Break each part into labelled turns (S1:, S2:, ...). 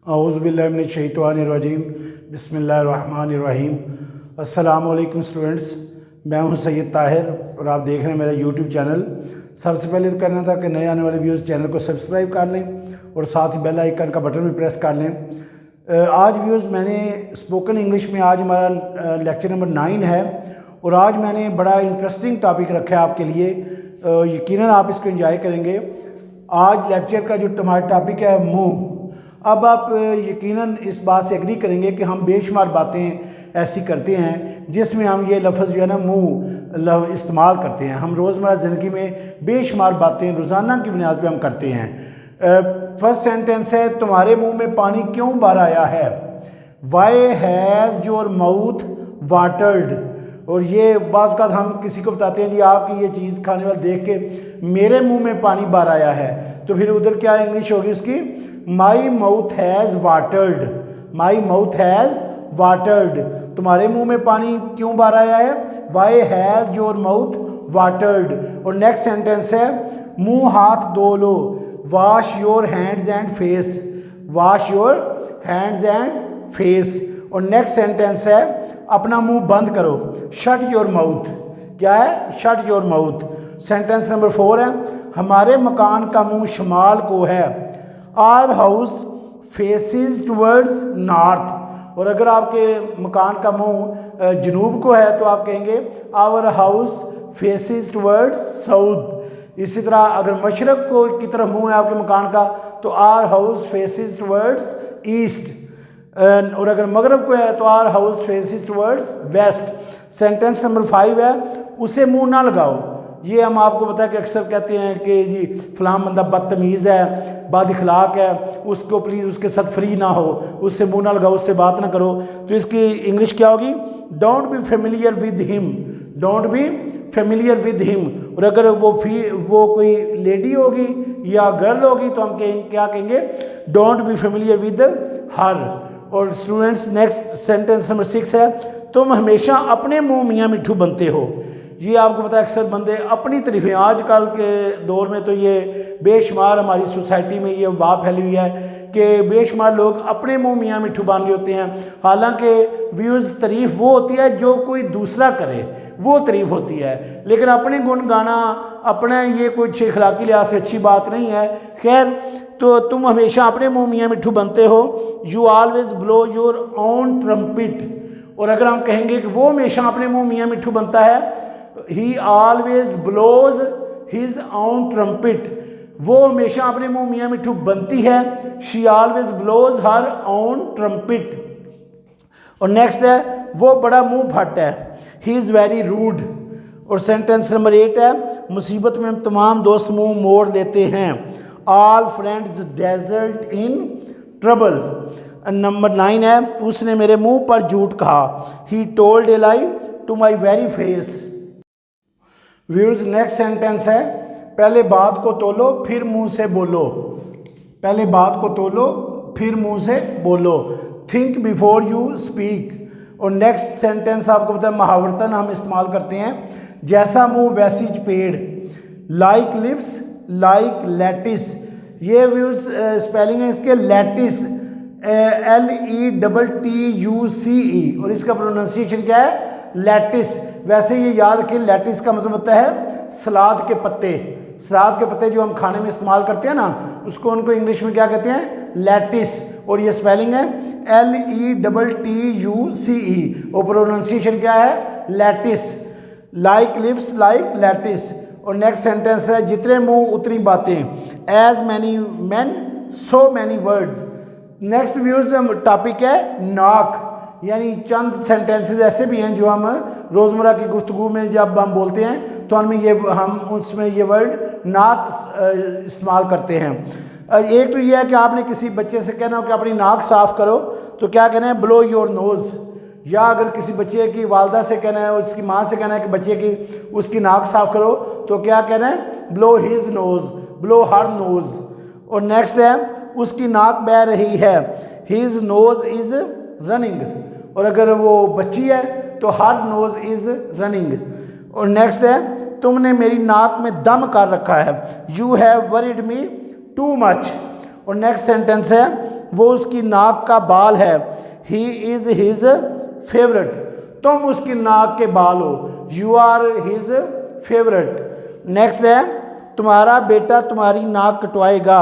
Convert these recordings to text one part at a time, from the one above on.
S1: औज़ुबिल्लाहिमिनश्शैतानिर्रजीम बिस्मिल्लाहिर्रहमानिर्रहीम। अस्सलामुअलैकुम स्टूडेंट्स, मैं हूं सैयद ताहिर और आप देख रहे हैं मेरा यूट्यूब चैनल। सबसे पहले तो कहना था कि नए आने वाले व्यूज़ चैनल को सब्सक्राइब कर लें और साथ ही बेल आइकन का बटन भी प्रेस कर लें। आज व्यूज़ मैंने स्पोकन इंग्लिश में आज हमारा लेक्चर नंबर 9 है और आज मैंने बड़ा इंटरेस्टिंग टॉपिक रखा है आपके लिए। यकीनन आप इसको एंजॉय करेंगे। आज लेक्चर का जो हमारा टॉपिक है मुँह। अब आप यकीनन इस बात से एग्री करेंगे कि हम बेशुमार बातें ऐसी करते हैं जिसमें हम ये लफ्ज़ जो है ना मुँह इस्तेमाल करते हैं। हम रोज़मर्रा ज़िंदगी में बेशुमार बातें रोज़ाना की बुनियाद पे हम करते हैं। फर्स्ट सेंटेंस है, तुम्हारे मुंह में पानी क्यों बाहर आया है। Why has your mouth watered. और ये बात का हम किसी को बताते हैं जी आपकी ये चीज़ खाने वाले देख के मेरे मुंह में पानी बाहर आया है, तो फिर उधर क्या इंग्लिश होगी उसकी, my mouth has watered. My mouth has watered. तुम्हारे मुंह में पानी क्यों बाहर आया है, why has your mouth watered. और नेक्स्ट सेंटेंस है, मुंह हाथ धो लो, wash your hands and face. Wash your hands and face. और नेक्स्ट सेंटेंस है, अपना मुंह बंद करो, शट योर माउथ। क्या है, shut your mouth. Sentence number 4 है, हमारे मकान का मुंह शमाल को है। Our house faces towards north. और अगर आपके मकान का मुंह जनूब को है तो आप कहेंगे our house faces towards south. इसी तरह अगर मशरक को की तरफ मुंह है आपके मकान का तो our house faces towards east. और अगर मगरब को है तो our house faces towards west. Sentence number 5 है, उसे मुंह ना लगाओ। ये हम आपको पता है कि अक्सर कहते हैं कि जी फलां बंदा बदतमीज़ है, बद इखलाक है, उसको प्लीज़ उसके साथ फ्री ना हो, उससे मुंह ना लगाओ, उससे बात ना करो। तो इसकी इंग्लिश क्या होगी, don't be familiar with him. Don't be familiar with him. और अगर वो कोई लेडी होगी या गर्ल होगी तो हम क्या कहेंगे, don't be familiar with her. और स्टूडेंट्स नेक्स्ट सेंटेंस नंबर 6 है, तुम हमेशा अपने मुँह मियाँ मिट्ठू बनते हो। ये आपको पता है अक्सर बंदे अपनी तारीफें, आजकल के दौर में तो ये बेशुमार हमारी सोसाइटी में ये वाह फैली हुई है कि बेशुमार लोग अपने मुंह मियाँ मिट्ठू बांध रहे होते हैं। हालांकि व्यूज़ तारीफ़ वो होती है जो कोई दूसरा करे, वो तारीफ़ होती है, लेकिन अपने गुण गाना अपना ये कुछ इखलाकी लिहाज से अच्छी बात नहीं है। खैर, तो तुम हमेशा अपने मुँह मियाँ मिट्ठू बनते हो। You always blow your own trumpet. और अगर हम कहेंगे कि वो हमेशा अपने मुँह मियाँ मिट्ठू बनता है, He always blows his own trumpet। वो हमेशा अपने मुंह मियाँ मिट्ठू बनती है। She always blows her own trumpet। और नेक्स्ट है, वो बड़ा मुंह फट है। He is very rude। और सेंटेंस नंबर 8 है, मुसीबत में तमाम दोस्त मुंह मोड़ लेते हैं। All friends desert in trouble। Number 9 है, उसने मेरे मुंह पर झूठ कहा। He told a lie to my very face। Viewers next sentence है, पहले बात को तोलो फिर मुंह से बोलो। पहले बात को तोलो फिर मुंह से बोलो। Think before you speak. और नेक्स्ट सेंटेंस आपको पता है मुहावरतन हम इस्तेमाल करते हैं, जैसा मुंह वैसी पेड़। Like lips like lattice. ये व्यूअर्स स्पेलिंग है इसके, लैटिस LETTUCE। और इसका प्रोनाउंसिएशन क्या है, लैटिस। वैसे ये याद रखिए, लैटिस का मतलब होता है सलाद के पत्ते। सलाद के पत्ते जो हम खाने में इस्तेमाल करते हैं ना, उसको उनको इंग्लिश में क्या कहते हैं, लैटिस। और ये स्पेलिंग है LETTUCE और प्रोनाउंसिएशन क्या है, lettuce. Like lips like lettuce. और नेक्स्ट सेंटेंस है, जितने मुंह उतनी बातें। As many men so many words. Next views topic है नॉक। यानी चंद सेंटेंसेस ऐसे भी हैं जो हम रोज़मर्रा की गुफ्तगू में जब हम बोलते हैं तो हम उसमें ये वर्ड नाक इस्तेमाल करते हैं। एक तो ये है कि आपने किसी बच्चे से कहना हो कि अपनी नाक साफ़ करो तो क्या कहना है, ब्लो योर नोज़। या अगर किसी बच्चे की वालदा से कहना है, उसकी माँ से कहना है कि बच्चे की उसकी नाक साफ़ करो तो क्या कहना है, ब्लो हिज नोज़, ब्लो हर नोज़। और नेक्स्ट है, उसकी नाक बह रही है, हिज नोज़ इज़ रनिंग। और अगर वो बच्ची है तो हर नोज इज रनिंग। और नेक्स्ट है, तुमने मेरी नाक में दम कर रखा है, you have worried me too much. और नेक्स्ट सेंटेंस है, वो उसकी नाक का बाल है। ही इज़ हिज फेवरेट, तुम उसकी नाक के बाल हो। You are his favourite. Next है तुम्हारा बेटा तुम्हारी नाक कटवाएगा।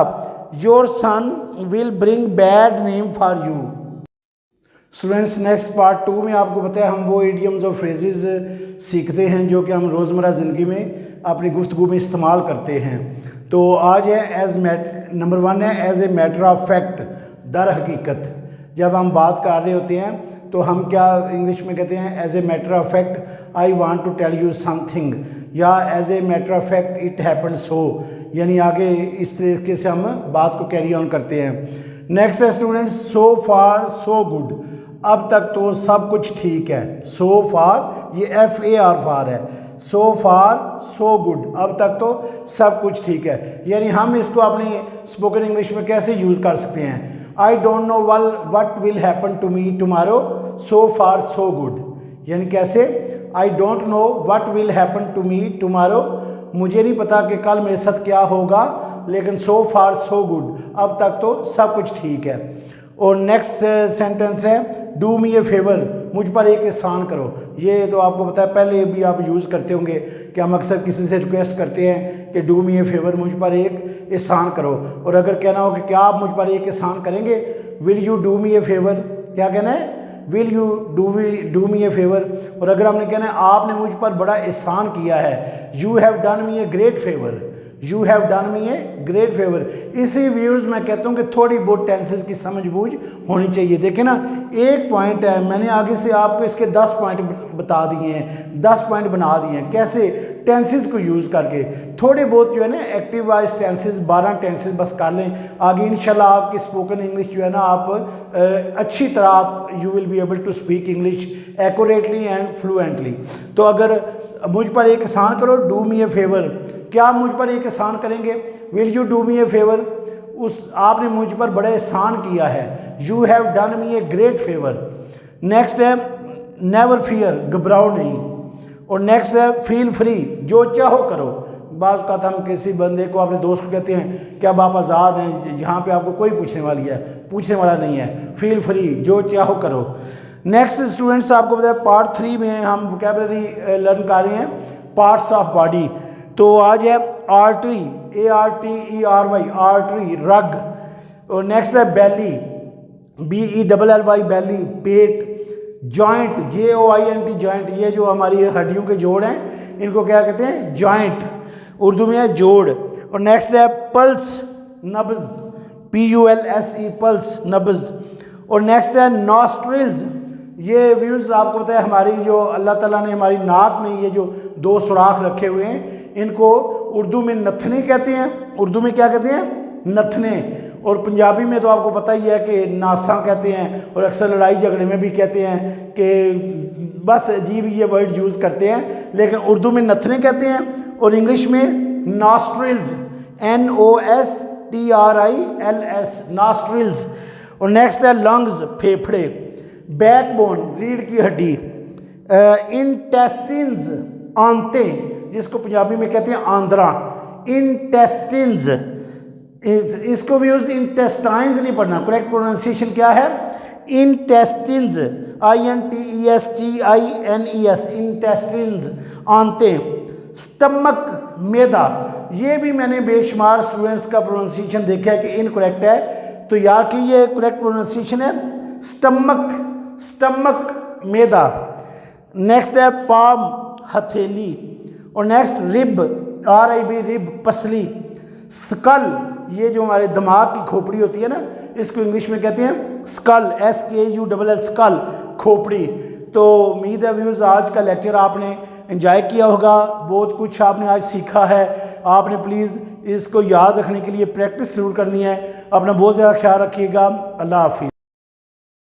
S1: Your son will bring bad name for you. Students next part 2 में आपको पता है हम वो इडियम्स और फ्रेजेस सीखते हैं जो कि हम रोज़मर्रा ज़िंदगी में अपनी गुफ्तगू में इस्तेमाल करते हैं। तो आज है नंबर 1 है as a matter of fact, दर हकीकत। जब हम बात कर रहे होते हैं तो हम क्या इंग्लिश में कहते हैं, as a matter of fact I want to tell you something, या as a matter of fact it happened so, यानी आगे इस तरीके से हम बात को कैरी ऑन करते हैं। नेक्स्ट है students so far so good, अब तक तो सब कुछ ठीक है। सो फार ये FAR फार है, सो फार सो गुड, अब तक तो सब कुछ ठीक है। यानी हम इसको अपनी स्पोकन इंग्लिश में कैसे यूज़ कर सकते हैं, I don't know what will happen to me tomorrow, so far so good. यानी कैसे, I don't know what will happen to me tomorrow, मुझे नहीं पता कि कल मेरे साथ क्या होगा, लेकिन सो फार सो गुड, अब तक तो सब कुछ ठीक है। और नेक्स्ट सेंटेंस है डू मी ए फेवर, मुझ पर एक एहसान करो। ये तो आपको पता है, पहले भी आप यूज़ करते होंगे कि हम अक्सर किसी से रिक्वेस्ट करते हैं कि डू मी ए फेवर, मुझ पर एक एहसान करो। और अगर कहना हो कि क्या आप मुझ पर एक एहसान करेंगे, will you do me A favour, क्या कहना है, will you do me A favour. और अगर हमने कहना है आपने मुझ पर बड़ा एहसान किया है, you have done me a great favour, you have done me a great favour. इसी व्यूज़ मैं कहता हूँ कि थोड़ी बहुत टेंसेस की समझ बूझ होनी चाहिए। देखें ना, एक पॉइंट है, मैंने आगे से आपको इसके 10 पॉइंट बता दिए हैं, 10 पॉइंट बना दिए हैं कैसे टेंसेस को यूज़ करके। थोड़े बहुत जो है ना एक्टिव वॉइस टेंसेस 12 टेंसेस बस कर लें, आगे इंशाल्लाह आपकी स्पोकन इंग्लिश जो है ना आप अच्छी तरह आप you will be able to speak English accurately and fluently. तो अगर मुझ पर एक एहसान करो, डू मी ए फेवर, क्या आप मुझ पर एक एहसान करेंगे, will you do me A favour, उस आपने मुझ पर बड़ा एहसान किया है, you have done me a great favour. Next है नेवर फियर, घबराओ नहीं। और नेक्स्ट है फील फ्री, जो चाहो करो। बाज़ का हम किसी बंदे को, अपने दोस्त को कहते हैं कि अब आप आज़ाद हैं, यहाँ पे आपको कोई पूछने वाला नहीं है, फील फ्री, जो चाहो करो। नेक्स्ट स्टूडेंट्स आपको पता है पार्ट 3 में हम वोकैबुलरी लर्न कर रहे हैं, पार्ट्स ऑफ बॉडी। तो आज है आर्टरी, ARTERY, आर्टरी, रग। और नेक्स्ट है बैली, BELLY, बैली, पेट। जॉइंट, JOINT, जॉइंट, ये जो हमारी हड्डियों के जोड़ हैं इनको क्या कहते हैं, जॉइंट, उर्दू में है जोड़। और नेक्स्ट है पल्स, नब्ज़, PULSE, पल्स, नब्ज़। और नेक्स्ट है नॉस्ट्रिल्स, ये व्यूज़ आपको पता है हमारी जो अल्लाह ताला ने हमारी नाक में ये जो 2 सुराख रखे हुए हैं, इनको उर्दू में नथने कहते हैं। उर्दू में क्या कहते हैं, नथने। और पंजाबी में तो आपको पता ही है कि नासा कहते हैं, और अक्सर लड़ाई झगड़े में भी कहते हैं कि बस अजीब ये वर्ड यूज़ करते हैं, लेकिन उर्दू में नथने कहते हैं और इंग्लिश में नॉस्ट्रिल्स, NOSTRILS, नॉस्ट्रिल्स। और नेक्स्ट है लंग्स, फेफड़े। बैकबोन, रीढ़ की हड्डी। इंटेस्टिन्स, आंतें, जिसको पंजाबी में कहते हैं आंद्रा, इंटेस्टिन्स। इसको भी यूज इंटेस्टाइन्स नहीं पढ़ना, करेक्ट प्रोनाउंसिएशन क्या है, इंटेस्टिन्स, INTESTINES, इंटेस्टिन्स, आंतें। स्टमक, मैदा, ये भी मैंने बेशुमार स्टूडेंट्स का प्रोनाउंसिएशन देखा है कि इनकरेक्ट है, तो याद कीजिए करेक्ट प्रोनाउंसिएशन है स्टमक, स्टमक, मैदा। नेक्स्ट है पाम, हथेली। और नेक्स्ट रिब, RIB, रिब, पसली। स्कल, ये जो हमारे दिमाग की खोपड़ी होती है ना, इसको इंग्लिश में कहते हैं स्कल, SKULL, स्कल, खोपड़ी। तो उम्मीद है व्यूज़ आज का लेक्चर आपने एंजॉय किया होगा, बहुत कुछ आपने आज सीखा है। आपने प्लीज़ इसको याद रखने के लिए प्रैक्टिस ज़रूर करनी है। अपना बहुत ज़्यादा ख्याल रखिएगा। अल्लाह हाफिज़।